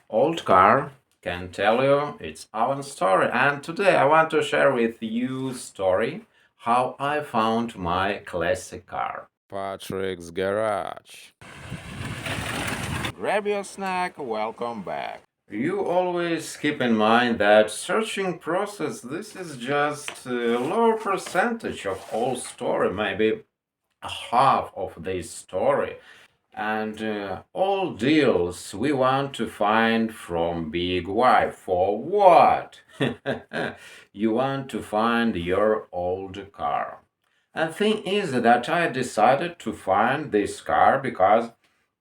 Old car can tell you its own story, and today I want to share with you story how I found my classic car. Patrick's Garage. Grab your snack, welcome back. You always keep in mind that searching process this is just a lower percentage of whole story, maybe half of this story. And all deals we want to find from Big Y. For what? You want to find your old car. And thing is that I decided to find this car because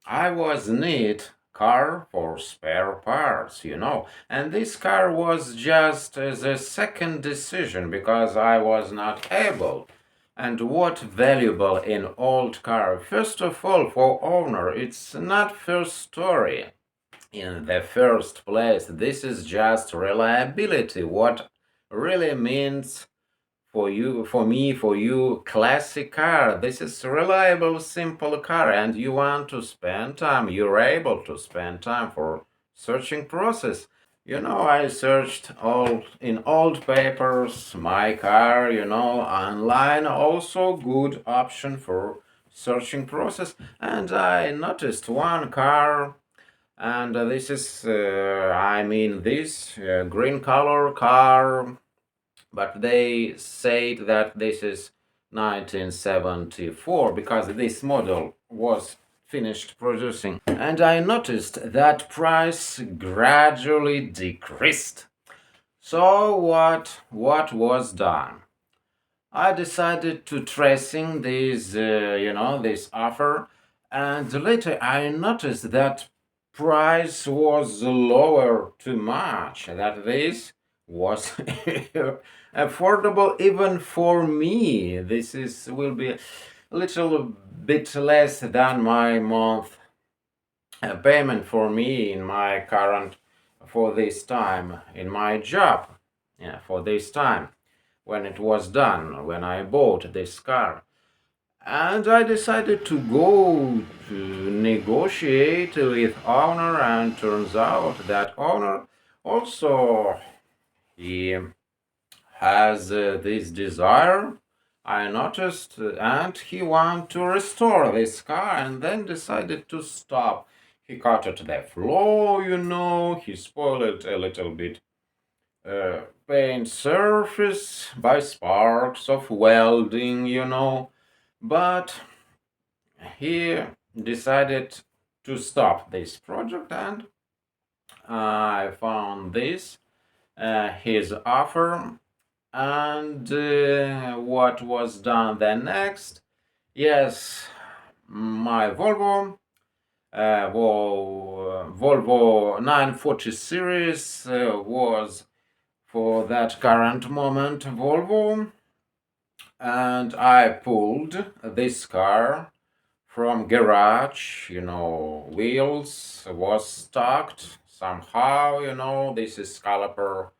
I was need car for spare parts. And this car was just the second decision because I was not able. And what valuable in old car? First of all, for owner, it's not first story. In the first place, this is just reliability. What really means for you, for me, for you, classic car. This is reliable, simple car, and you want to spend time. You're able to spend time for searching process. I searched all in old papers, my car, online, also good option for searching process. And I noticed one car, and this is, this green color car, but they said that this is 1974 because this model was finished producing, and I noticed that price gradually decreased. So what was done? I decided to tracing this offer, and later I noticed that price was lower too much. That this was affordable even for me. This is will be a little bit less than my month payment for me in my current for this time in my job. Yeah, for this time when it was done, when I bought this car. And I decided to go to negotiate with owner, and turns out that owner also he has this desire. I noticed, and he want to restore this car, and then decided to stop. He cut at the floor, he spoiled it a little bit paint surface by sparks of welding. But he decided to stop this project, and I found this, his offer, and what was done then next? Yes, my Volvo 940 series was for that current moment Volvo, and I pulled this car from garage. Wheels was stuck somehow. This is caliper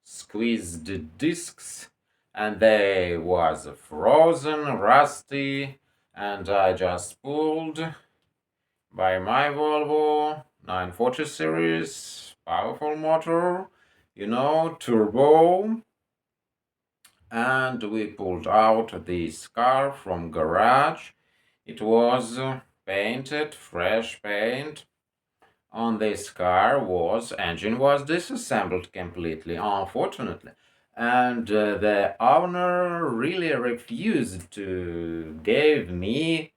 squeezed discs, and they was frozen, rusty, and I just pulled by my Volvo 940 series, powerful motor, turbo, and we pulled out this car from garage. It was painted, fresh paint. On this car was engine was disassembled completely, unfortunately, and the owner really refused to give me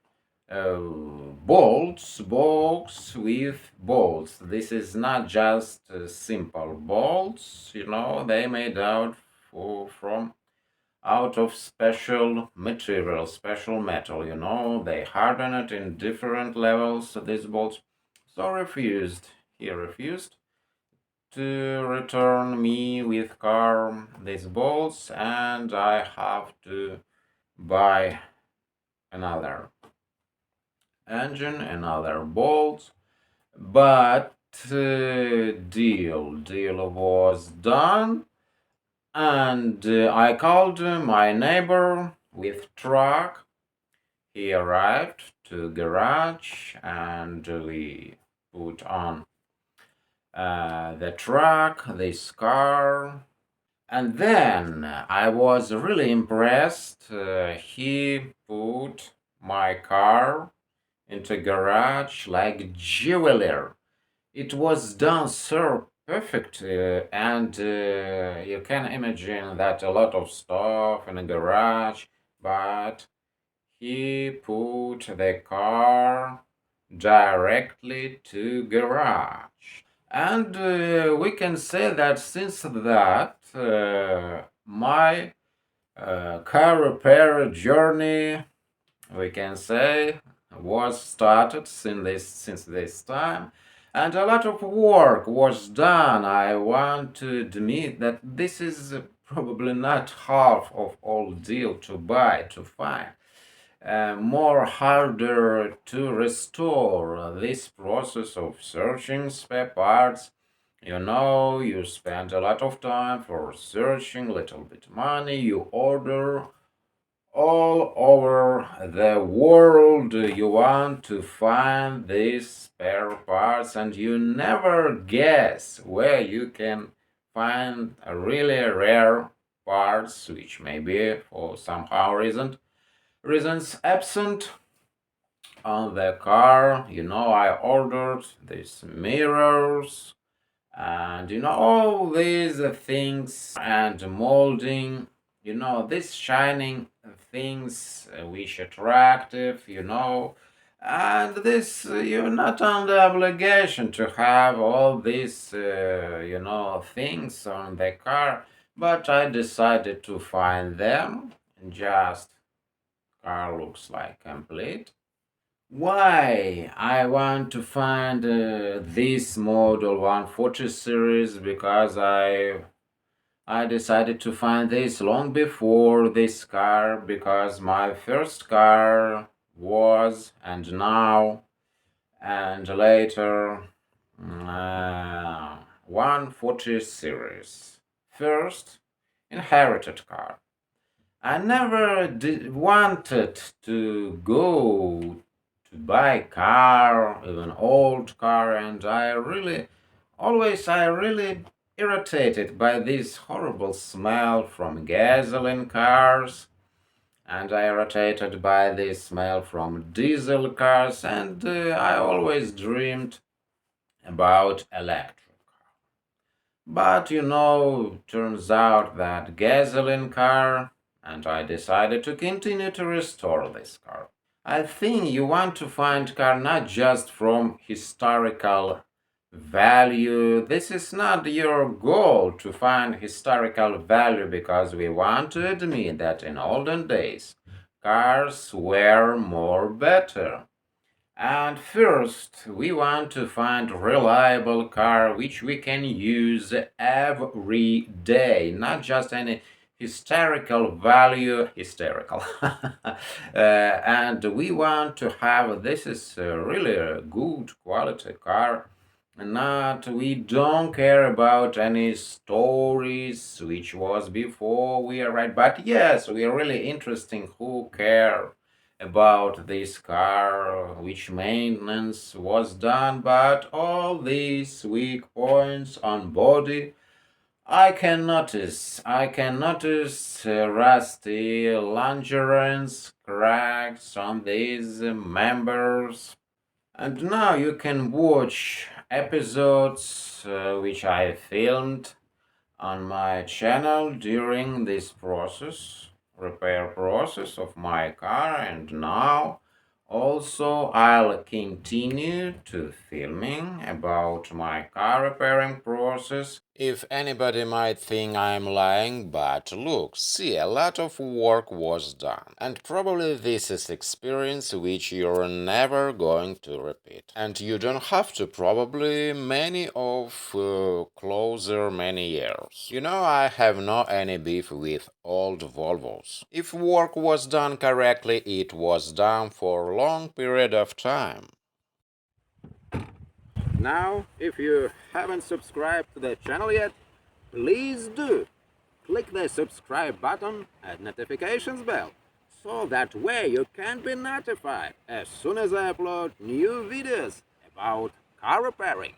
bolts, box with bolts. This is not just simple bolts, they made from out of special material, special metal. They harden it in different levels. These bolts, so he refused to return me with car these bolts, and I have to buy another engine, another bolts. But deal was done, and I called my neighbor with truck. He arrived to garage, and we put on the truck, this car. And then I was really impressed. He put my car into garage like jeweler. It was done so perfect, and you can imagine that a lot of stuff in a garage, but he put the car directly to garage. And we can say that since that, my car repair journey, we can say, was started since this time, and a lot of work was done. I want to admit that this is probably not half of all deal to buy to find. More harder to restore this process of searching spare parts. You spend a lot of time for searching, little bit money, you order all over the world. You want to find these spare parts, and you never guess where you can find a really rare parts, which maybe for somehow reasons absent on the car. I ordered these mirrors and all these things and molding, these shining things which attractive, and this you're not under obligation to have all these things on the car, but I decided to find them. And just car looks like complete. Why I want to find this model 140 series? Because I decided to find this long before this car, because my first car was, and now and later, 140 series. First inherited car. I never wanted to go to buy a car, even old car, and I really irritated by this horrible smell from gasoline cars, and I irritated by this smell from diesel cars, and I always dreamed about electric. But turns out that gasoline car, and I decided to continue to restore this car. I think you want to find car not just from historical value. This is not your goal to find historical value, because we want to admit that in olden days cars were more better. And first, we want to find reliable car which we can use every day, not just any hysterical. And we want to have this is really a good quality car. Not we don't care about any stories which was before we arrived, but yes, we are really interesting who care about this car, which maintenance was done, but all these weak points on body, I can notice rusty longerons, cracks on these members. And now you can watch episodes which I filmed on my channel during this repair process of my car, and now also I'll continue to filming about my car repairing process. If anybody might think I'm lying, but look, see, a lot of work was done, and probably this is experience which you're never going to repeat, and you don't have to probably many of closer many years. I have no any beef with old Volvos. If work was done correctly, it was done for a long period of time. Now, if you haven't subscribed to the channel yet, please do. Click the subscribe button and notifications bell, so that way you can be notified as soon as I upload new videos about car repairing.